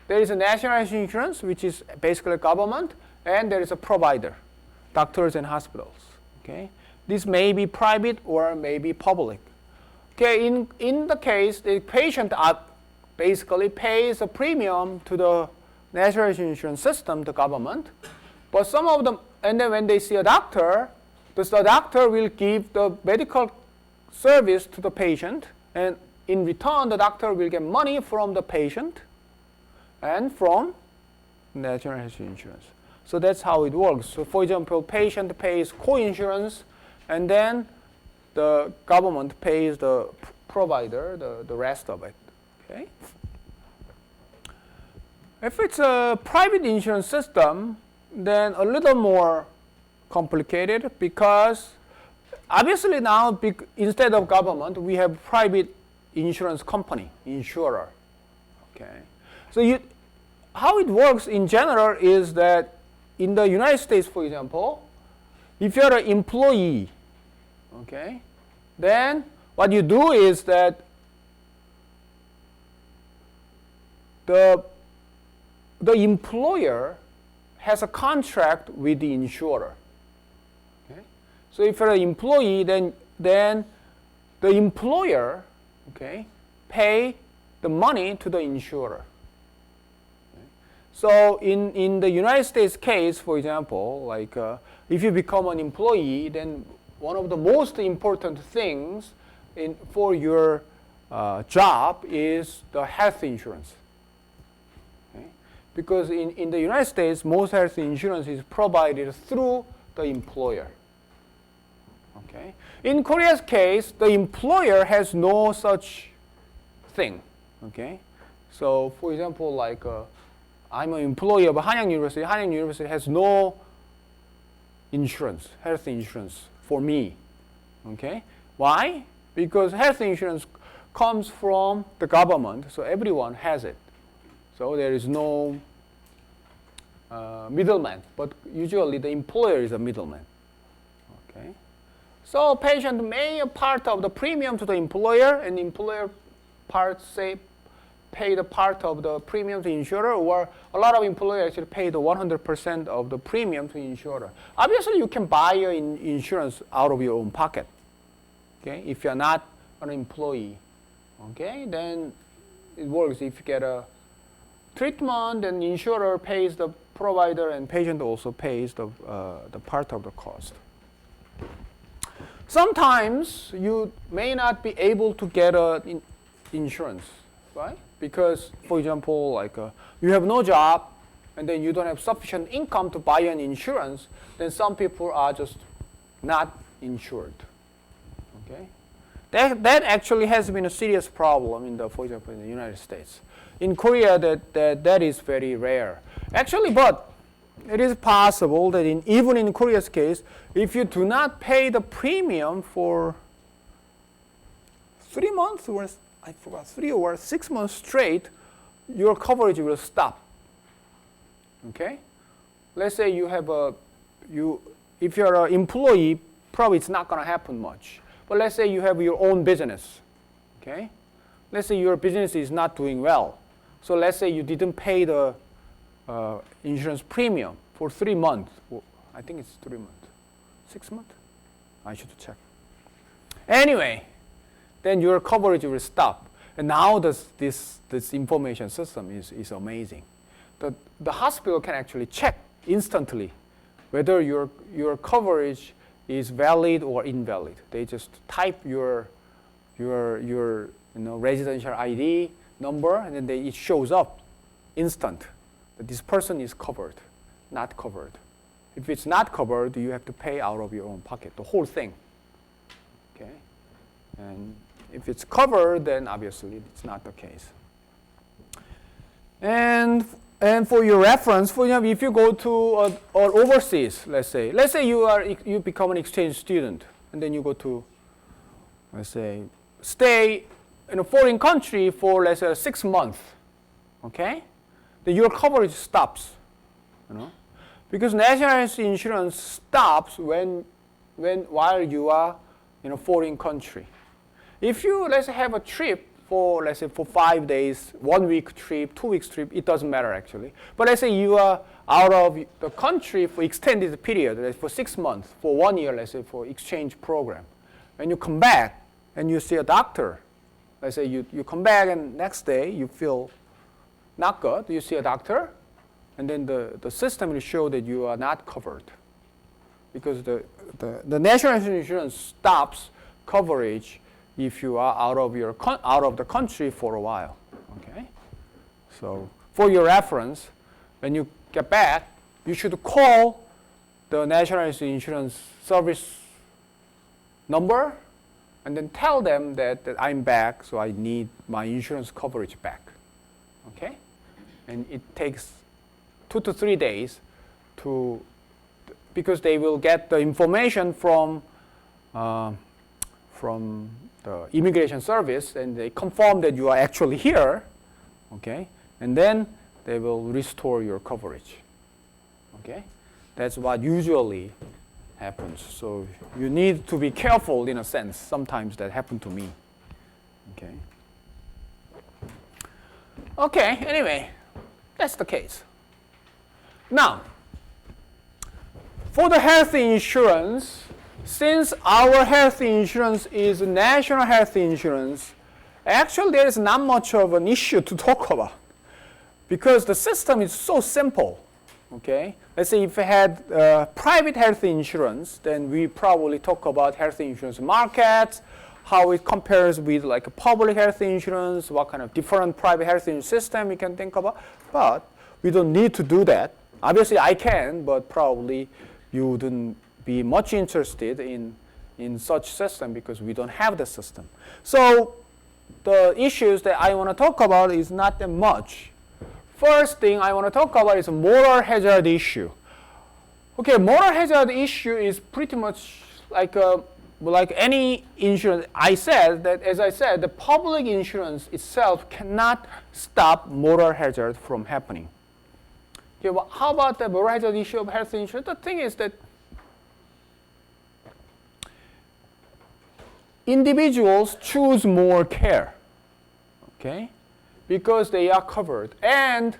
there is a national health insurance, which is basically government, and there is a provider, doctors and hospitals. Okay. This may be private or may be public. Okay, in the case, the patient basically pays a premium to the national insurance system, the government. But some of them, and then when they see a doctor, the doctor will give the medical service to the patient, and in return, the doctor will get money from the patient and from national health insurance. So that's how it works. So for example, patient pays co-insurance, and then the government pays the provider the rest of it. Okay? If it's a private insurance system, then a little more complicated, because obviously now instead of government, we have private insurance company, insurer. Okay? So how it works in general is that in the United States, for example, if you're an employee, okay, then what you do is that the employer has a contract with the insurer. Okay? So if you're an employee, then the employer, okay, pay the money to the insurer. Okay? So in the United States case, for example, like if you become an employee, then one of the most important things for your job is the health insurance. Okay? Because in the United States, most health insurance is provided through the employer. Okay? In Korea's case, the employer has no such thing. Okay? So for example, like I'm an employee of Hanyang University. Hanyang University has no insurance, health insurance for me. Okay? Why? Because health insurance comes from the government, so everyone has it. So there is no middleman, but usually the employer is a middleman. Okay? So patient may part of the premium to the employer, and the employer pay the part of the premium to insurer, or a lot of employers actually pay the 100% of the premium to insurer. Obviously, you can buy your insurance out of your own pocket. Okay, if you're not an employee, okay, then it works. If you get a treatment, then the insurer pays the provider, and patient also pays the part of the cost. Sometimes you may not be able to get insurance, right? Because, for example, like you have no job, and then you don't have sufficient income to buy an insurance, then some people are just not insured. Okay, that actually has been a serious problem for example, in the United States. In Korea, that is very rare. Actually, but it is possible that even in Korea's case, if you do not pay the premium for 3 months, or I forgot, 3 or 6 months straight, your coverage will stop. Okay? Let's say you have if you're an employee, probably it's not going to happen much. But let's say you have your own business, okay? Let's say your business is not doing well. So let's say you didn't pay the insurance premium for 3 months. Well, I think it's 3 months. 6 months? I should check. Anyway, then your coverage will stop. And now this information system is amazing. The hospital can actually check instantly whether your coverage is valid or invalid. They just type your residential ID number, and then it shows up instant that this person is covered, not covered. If it's not covered, you have to pay out of your own pocket, the whole thing. Okay? And if it's covered, then obviously it's not the case. And for your reference, for example, if you go to or overseas, let's say you become an exchange student, and then you go to, let's say, stay in a foreign country for, let's say, 6 months, okay? Then your coverage stops, because nationality insurance stops while you are in a foreign country. If you, let's say, have a trip for, let's say, for 5 days, 1 week trip, 2 weeks trip, it doesn't matter actually. But let's say you are out of the country for extended period, like for 6 months, for 1 year, let's say, for exchange program. And you come back and you see a doctor. Let's say you come back and next day you feel not good, you see a doctor, and then the system will show that you are not covered. Because the national insurance stops coverage if you are out of the country for a while. Okay? So for your reference, when you get back, you should call the national insurance service number and then tell them that I'm back, so I need my insurance coverage back. Okay? And it takes 2 to 3 days because they will get the information from the immigration service, and they confirm that you are actually here, okay? And then they will restore your coverage, okay? That's what usually happens. So you need to be careful in a sense. Sometimes that happened to me, okay? Okay, anyway, that's the case. Now, for the health insurance, since our health insurance is national health insurance, actually there is not much of an issue to talk about because the system is so simple. Okay, let's say if we had private health insurance, then we probably talk about health insurance markets, how it compares with like a public health insurance, what kind of different private health insurance system we can think about. But we don't need to do that. Obviously I can, but probably you wouldn't be much interested in such system because we don't have the system. So the issues that I want to talk about is not that much. First thing I want to talk about is a moral hazard issue. Okay, moral hazard issue is pretty much like any insurance. As I said, the public insurance itself cannot stop moral hazard from happening. Okay, well, how about the moral hazard issue of health insurance? The thing is that individuals choose more care, okay, because they are covered. And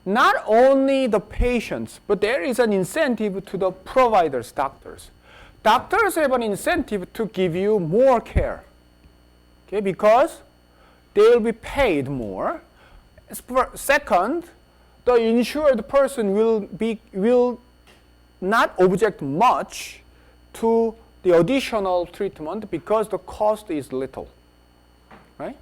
not only the patients, but there is an incentive to the providers, doctors. Doctors have an incentive to give you more care, okay, because they will be paid more. Second, the insured person will not object much to the additional treatment because the cost is little, right?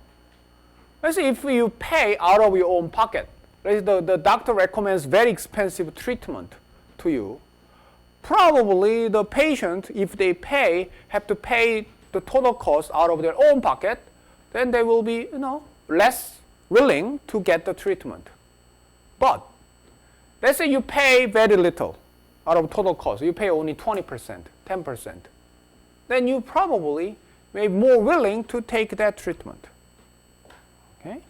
Let's say if you pay out of your own pocket, the doctor recommends very expensive treatment to you, probably the patient, if they have to pay the total cost out of their own pocket, then they will be, less willing to get the treatment. But let's say you pay very little out of total cost. You pay only 20%, 10%. Then you probably may be more willing to take that treatment. Okay?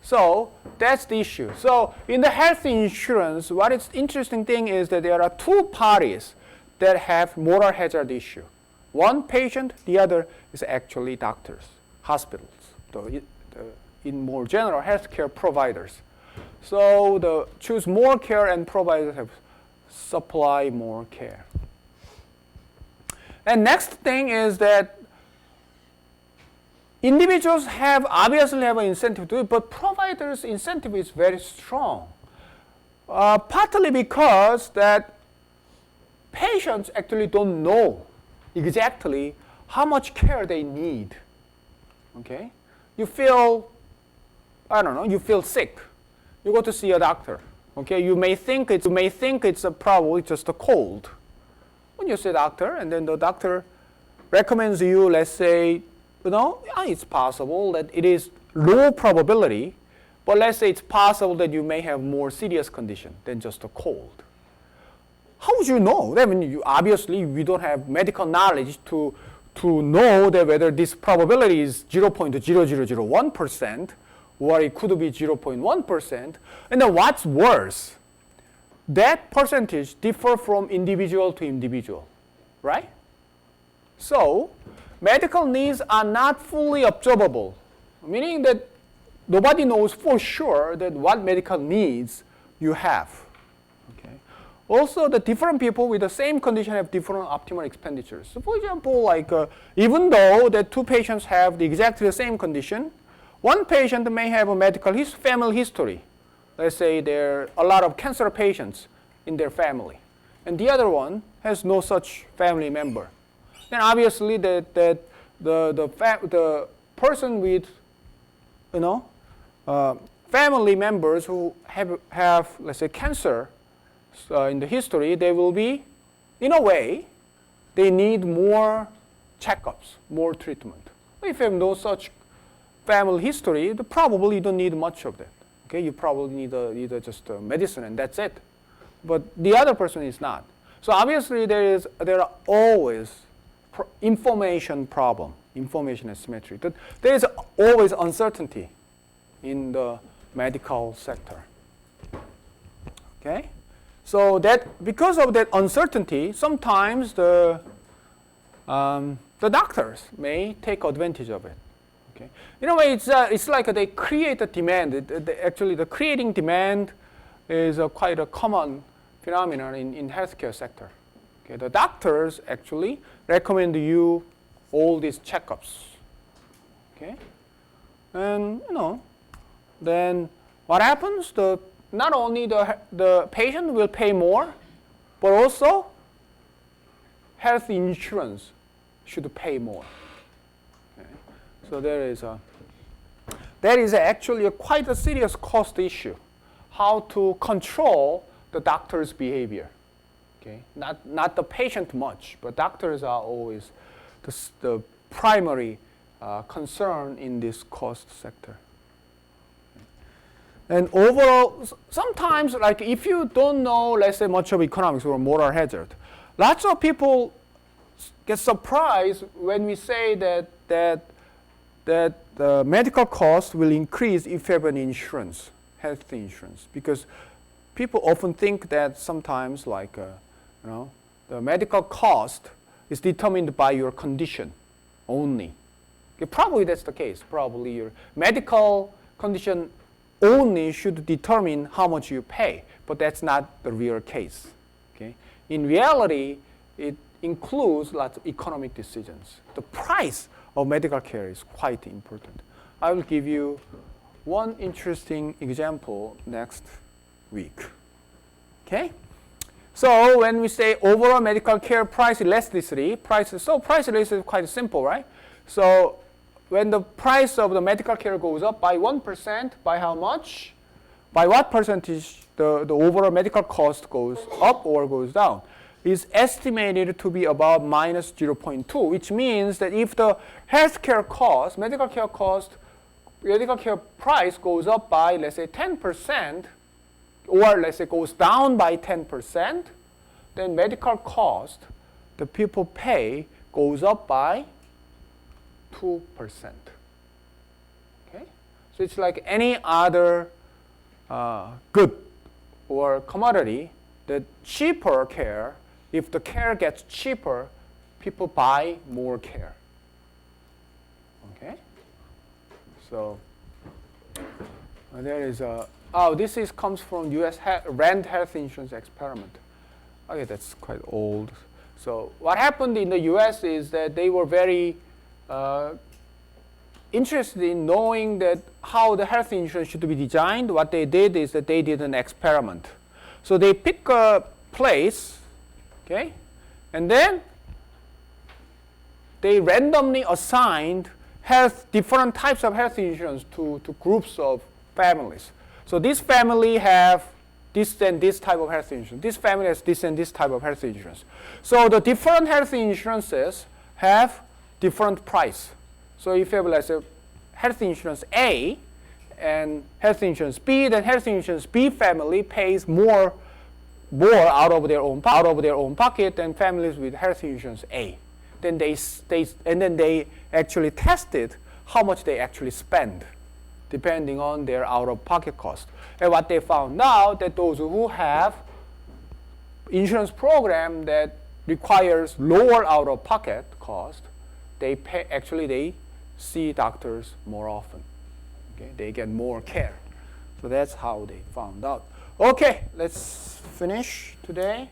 So that's the issue. So in the health insurance, what is interesting thing is that there are two parties. that have moral hazard issue. One patient, the other is actually doctors, hospitals, in more general healthcare providers. So choose more care and providers have supply more care. And next thing is that individuals obviously have an incentive to do it, but providers' incentive is very strong. Partly because that patients actually don't know exactly how much care they need. Okay? You feel, you feel sick. You go to see a doctor. Okay? You may think it's probably just a cold. When you see a doctor, and then the doctor recommends you, let's say, it's possible that it is low probability, but let's say it's possible that you may have more serious condition than just a cold. How would you know? I mean, obviously, we don't have medical knowledge to know that whether this probability is 0.0001% or it could be 0.1%. And then what's worse, that percentage differ from individual to individual, right? So, medical needs are not fully observable, meaning that nobody knows for sure that what medical needs you have. Okay. Also, the different people with the same condition have different optimal expenditures. So, for example, even though the two patients have exactly the same condition, one patient may have a medical family history. Let's say there are a lot of cancer patients in their family, and the other one has no such family member. Then obviously the person with family members who have let's say cancer in the history, they will be, in a way, they need more checkups, more treatment. If you have no such family history, probably you don't need much of that. Okay, you probably need either just medicine and that's it. But the other person is not. So obviously there are always information problem, information asymmetry. There is always uncertainty in the medical sector. Okay, so that because of that uncertainty, sometimes the doctors may take advantage of it. Okay, in a way, it's like they create a demand. Actually, the creating demand is quite a common phenomenon in healthcare sector. Okay, the doctors actually recommend you all these checkups. Okay, and then what happens? Not only the patient will pay more, but also health insurance should pay more. Okay. So there is actually quite a serious cost issue. How to control the doctor's behavior. Okay, not the patient much, but doctors are always the primary concern in this cost sector. And overall, sometimes, like if you don't know, let's say, much of economics or moral hazard, lots of people get surprised when we say that the medical cost will increase if you have an insurance, health insurance, because people often think that sometimes, the medical cost is determined by your condition only. Okay, probably that's the case. Probably your medical condition only should determine how much you pay, but that's not the real case. Okay? In reality, it includes lots of economic decisions. The price of medical care is quite important. I will give you one interesting example next week. Okay? So when we say overall medical care price elasticity, price elasticity is quite simple, right? So when the price of the medical care goes up by 1%, by how much? By what percentage the overall medical cost goes up or goes down? Is estimated to be about minus 0.2, which means that if the healthcare cost, medical care price goes up by, let's say, 10%, or let's say goes down by 10%, then medical cost the people pay goes up by 2%. Okay? So it's like any other good or commodity, the cheaper care if the care gets cheaper, people buy more care. Okay? So there is a, this comes from US Rand health insurance experiment. Okay, that's quite old. So what happened in the US is that they were very interested in knowing that how the health insurance should be designed. What they did is that they did an experiment. So they pick a place, okay, and then they randomly assigned different types of health insurance to groups of families. So this family have this and this type of health insurance. This family has this and this type of health insurance. So the different health insurances have different price. So if you have, let's say, health insurance A and health insurance B, then health insurance B family pays more out of their own pocket than families with health insurance A. Then they actually tested how much they actually spend, depending on their out-of-pocket cost. And what they found out that those who have insurance program that requires lower out-of-pocket cost, they see doctors more often. Okay, they get more care. So that's how they found out. Okay, let's finish today.